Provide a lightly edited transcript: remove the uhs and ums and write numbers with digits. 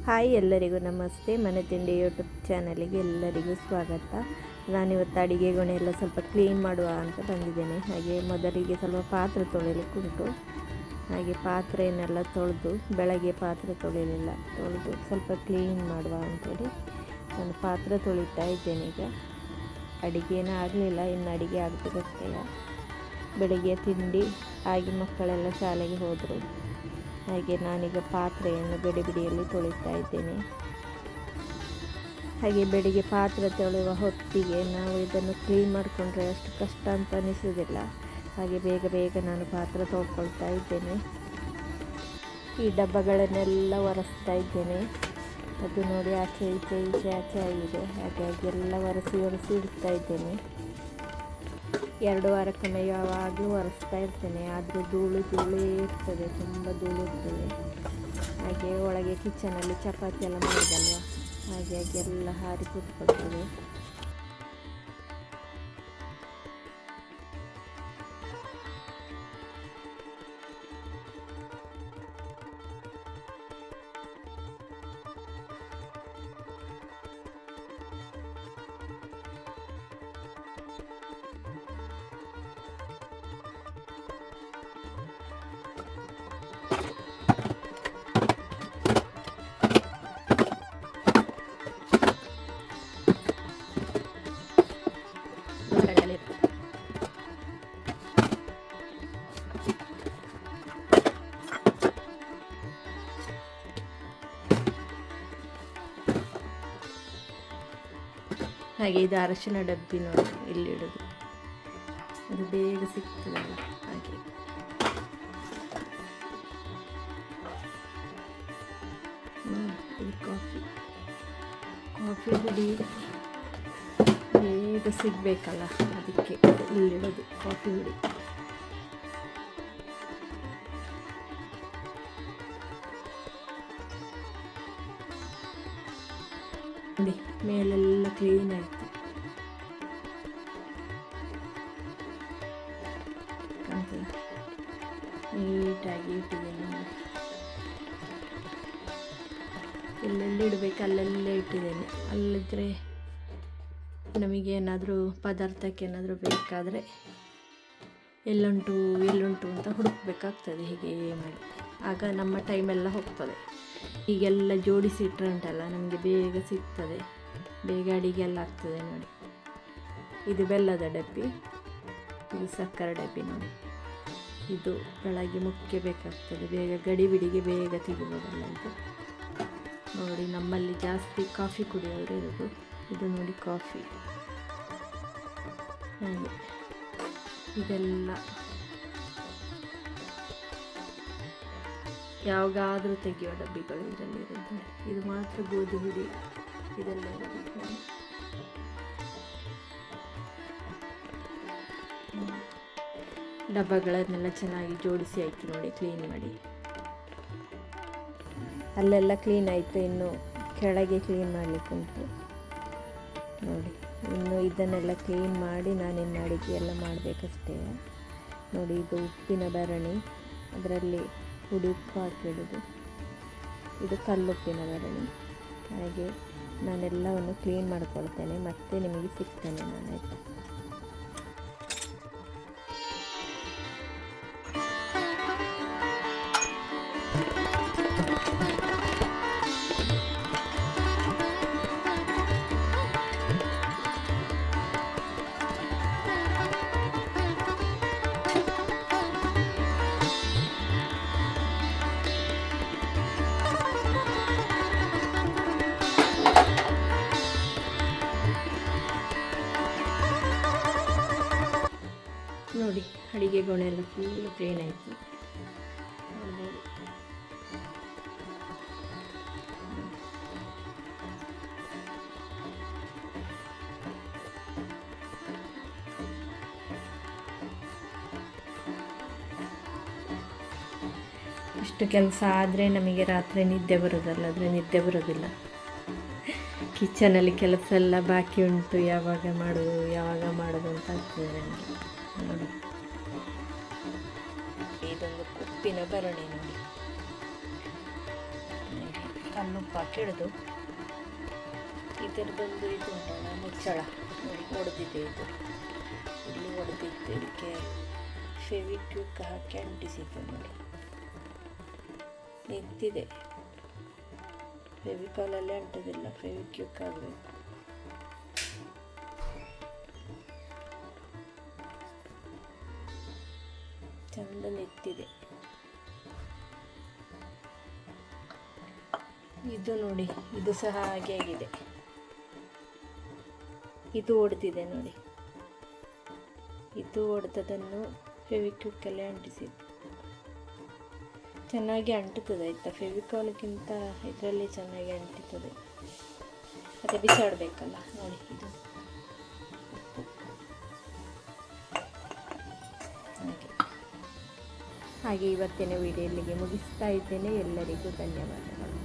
Hi, ಎಲ್ಲರಿಗೂ ನಮಸ್ತೆ. ಮನೆ ತಿಂಡಿ ಯೂಟ್ಯೂಬ್ ಚಾನಲಿಗೆ ಎಲ್ಲರಿಗೂ ಸ್ವಾಗತ. ನಾನಿವತ್ತು ಅಡುಗೆ ಗೊನೆ ಎಲ್ಲ ಸ್ವಲ್ಪ ಕ್ಲೀನ್ ಮಾಡುವ ಅಂತ ಬಂದಿದ್ದೇನೆ. ಹಾಗೆ ಮೊದಲಿಗೆ ಸ್ವಲ್ಪ ಪಾತ್ರೆ ತೊಳಿಲಿಕ್ಕುಂಟು. ಹಾಗೆ ಪಾತ್ರೆಯನ್ನೆಲ್ಲ ತೊಳೆದು, ಬೆಳಗ್ಗೆ ಪಾತ್ರೆ ತೊಳಿಲಿಲ್ಲ, ತೊಳೆದು ಸ್ವಲ್ಪ ಕ್ಲೀನ್ ಮಾಡುವ ಅಂಥೇಳಿ ನಾನು ಪಾತ್ರೆ ತೊಳಿತಾ ಇದ್ದೇನೆ. ಈಗ ಅಡುಗೆನೇ ಆಗಲಿಲ್ಲ, ಇನ್ನು ಅಡುಗೆ ಆಗಬೇಕಷ್ಟೇ. ಬೆಳಗ್ಗೆ ತಿಂಡಿ ಆಗಿ ಮಕ್ಕಳೆಲ್ಲ ಶಾಲೆಗೆ ಹೋದರು. ಹಾಗೆ ನಾನೀಗ ಪಾತ್ರೆಯನ್ನು ಬಿಡಿಯಲ್ಲಿ ತೊಳಿತಾ ಇದ್ದೇನೆ. ಹಾಗೆ ಬೆಳಿಗ್ಗೆ ಪಾತ್ರೆ ತೊಳೆಯುವ ಹೊತ್ತಿಗೆ ನಾವು ಇದನ್ನು ಕ್ಲೀನ್ ಮಾಡಿಕೊಂಡ್ರೆ ಅಷ್ಟು ಕಷ್ಟ ಅಂತ ಅನಿಸೋದಿಲ್ಲ. ಹಾಗೆ ಬೇಗ ನಾನು ಪಾತ್ರೆ ತೊಳ್ಕೊಳ್ತಾ ಇದ್ದೇನೆ. ಈ ಡಬ್ಬಗಳನ್ನೆಲ್ಲ ಒರೆಸ್ತಾ ಇದ್ದೇನೆ. ಅದು ನೋಡಿ ಆಚೆ ಆಚೆ ಆಗಿದೆ. ಹಾಗಾಗಿ ಎಲ್ಲ ಒರೆಸಿ ಇಡ್ತಾ ಇದ್ದೇನೆ. 2 ವಾರಕ್ಕೊಮ್ಮೆ ಯಾವಾಗಲೂ ಒರೆಸ್ತಾ ಇರ್ತೇನೆ. ಆದರೂ ಧೂಳು ಇರ್ತದೆ, ತುಂಬ ಧೂಳು ಇರ್ತದೆ. ಹಾಗೆ ಒಳಗೆ ಕಿಚನಲ್ಲಿ ಚಪಾತಿ ಎಲ್ಲ ಮಾಡೋದಲ್ವ, ಹಾಗಾಗಿ ಎಲ್ಲ ಹಾರಿ ಕೂತ್ಕೊಳ್ತದೆ. ಹಾಗೆ ಇದು ಅರಶಿನ ಡಬ್ಬಿ ನೋಡಿ, ಇಲ್ಲಿಡೋದು, ಅದು ಬೇಗ ಸಿಗ್ತದಲ್ಲ. ಹಾಗೆ ಇದು ಕಾಫಿ ಹುಡಿ ಬೇಗ ಸಿಗಬೇಕಲ್ಲ, ಅದಕ್ಕೆ ಇಲ್ಲಿಡೋದು ಕಾಫಿ ಹುಡಿ. ನೋಡಿ, ಮೇಲೆಲ್ಲ ಕ್ಲೀನ್ ಆಯಿತು. ನೀಟಾಗಿ ಇಟ್ಟಿದ್ದೇನೆ. ಎಲ್ಲೆಲ್ಲಿ ಇಡಬೇಕು ಅಲ್ಲೆಲ್ಲೇ ಇಟ್ಟಿದ್ದೇನೆ. ಅಲ್ಲಿದ್ದರೆ ನಮಗೇನಾದರೂ ಪದಾರ್ಥಕ್ಕೆ ಏನಾದರೂ ಬೇಕಾದರೆ ಎಲ್ಲುಂಟು ಅಂತ ಹುಡುಕಬೇಕಾಗ್ತದೆ. ಹೀಗೆ ಮಾಡಿ ಆಗ ನಮ್ಮ ಟೈಮೆಲ್ಲ ಹೋಗ್ತದೆ. ಈಗೆಲ್ಲ ಜೋಡಿಸಿ ಇಟ್ಟರೆ ಉಂಟಲ್ಲ, ನಮಗೆ ಬೇಗ ಸಿಗ್ತದೆ, ಬೇಗ ಅಡಿಗೆ ಎಲ್ಲ ಆಗ್ತದೆ. ನೋಡಿ, ಇದು ಬೆಲ್ಲದ ಡಬ್ಬಿ, ಇದು ಸಕ್ಕರೆ ಡಬ್ಬಿ. ನೋಡಿ, ಇದು ಬೆಳಗ್ಗೆ ಮುಖ್ಯ ಬೇಕಾಗ್ತದೆ, ಬೇಗ ಗಡಿಬಿಡಿಗೆ ಬೇಗ ತೆಗಿಬೋದಲ್ಲ ಇದು. ನೋಡಿ, ನಮ್ಮಲ್ಲಿ ಜಾಸ್ತಿ ಕಾಫಿ ಕುಡಿಯೋರು ಇರೋದು. ಇದು ನೋಡಿ ಕಾಫಿ. ಹಾಗೆ ಇದೆಲ್ಲ ಯಾವಾಗಾದರೂ ತೆಗೆಯೋ ಡಬ್ಬಿಗಳು ಇದರಲ್ಲಿರೋದು. ಇದು ಮಾತ್ರ ಗೋಧಿ ಹುಡಿ, ಇದೆಲ್ಲ ಇರೋದು. ಡಬ್ಬಗಳನ್ನೆಲ್ಲ ಚೆನ್ನಾಗಿ ಜೋಡಿಸಿ ಆಯಿತು. ನೋಡಿ, ಕ್ಲೀನ್ ಮಾಡಿ ಅಲ್ಲೆಲ್ಲ ಕ್ಲೀನ್ ಆಯಿತು. ಇನ್ನು ಕೆಳಗೆ ಕ್ಲೀನ್ ಮಾಡಲಿಕ್ಕುಂಟು. ನೋಡಿ, ಇನ್ನು ಇದನ್ನೆಲ್ಲ ಕ್ಲೀನ್ ಮಾಡಿ ನಾನಿನ್ನು ಅಡುಗೆ ಎಲ್ಲ ಮಾಡಬೇಕಷ್ಟೇ. ನೋಡಿ, ಇದು ಉಪ್ಪಿನ ಭರಣಿ, ಅದರಲ್ಲಿ ಹುಡಿ ಉಪ್ಪು ಹಾಕಿಡೋದು. ಇದು ಕಲ್ಲುಪ್ಪಿನ ಭರಣಿ. ಹಾಗೆ ನಾನೆಲ್ಲವನ್ನು ಕ್ಲೀನ್ ಮಾಡ್ಕೊಳ್ತೇನೆ, ಮತ್ತೆ ನಿಮಗೆ ಸಿಗ್ತೇನೆ ನಾನು, ಆಯಿತಾ? ನೋಡಿ, ಅಡಿಗೆ ಗೊನೆ ಎಲ್ಲ ಫುಲ್ಲು ಕ್ಲೀನ್ ಆಯಿತು. ಇಷ್ಟು ಕೆಲಸ ಆದರೆ ನಮಗೆ ರಾತ್ರಿ ನಿದ್ದೆ ಬರೋದಲ್ಲ, ಆದರೆ ನಿದ್ದೆ ಬರೋದಿಲ್ಲ. ಕಿಚನಲ್ಲಿ ಕೆಲಸ ಎಲ್ಲ ಬಾಕಿ ಉಂಟು, ಯಾವಾಗ ಮಾಡೋದು ಅಂತ ಆಗ್ತದೆ ನನಗೆ. ನೋಡಿ, ಇದೊಂದು ಉಪ್ಪಿನ ಭರಣಿ. ನೋಡಿ, ಕಲ್ಲುಪ್ಪು ಹಾಕಿ ಹಿಡಿದು ಇದರದೊಂದು ಇದು ಉಂಟಲ್ಲ ಮುಚ್ಚಳ ನೋಡಿ ಒಡೆದಿದೆ ಇದು, ಇಲ್ಲಿ ಒಡೆದಿತ್ತು. ಇದಕ್ಕೆ ಫೆವಿಕ್ವಿಕ್ ಹಾಕಿ ಅಂಟಿಸಿದ್ದು ನೋಡಿ, ನಿಂತಿದೆ. ಫೆವಿಕಾಲಲ್ಲೇ ಅಂಟೋದಿಲ್ಲ, ಫೆವಿಕ್ವಿಕ್ ಆಗಬೇಕು. ಚಂದ ನಿಂತಿದೆ. ಇದು ನೋಡಿ, ಇದು ಸಹ ಹಾಗೆ ಆಗಿದೆ. ಇದು ಒಡೆದಿದೆ ನೋಡಿ, ಇದು ಒಡೆದದನ್ನು ಫೆವಿಕ್ವಿಕ್ಕಲ್ಲೇ ಅಂಟಿಸಿದ್ದು. ಚೆನ್ನಾಗಿ ಅಂಟುತ್ತದೆ ಆಯಿತಾ, ಫೆವಿಕಾಲ್ಗಿಂತ ಇದರಲ್ಲಿ ಚೆನ್ನಾಗಿ ಅಂಟಿತದೆ. ಮತ್ತು ಬಿಸಾಡಬೇಕಲ್ಲ ನೋಡಿ, ಇದು ಹಾಗೆ ಇವತ್ತಿನ ವಿಡಿಯೋ ಇಲ್ಲಿಗೆ ಮುಗಿಸ್ತಾ ಇದ್ದೇನೆ. ಎಲ್ಲರಿಗೂ ಧನ್ಯವಾದಗಳು.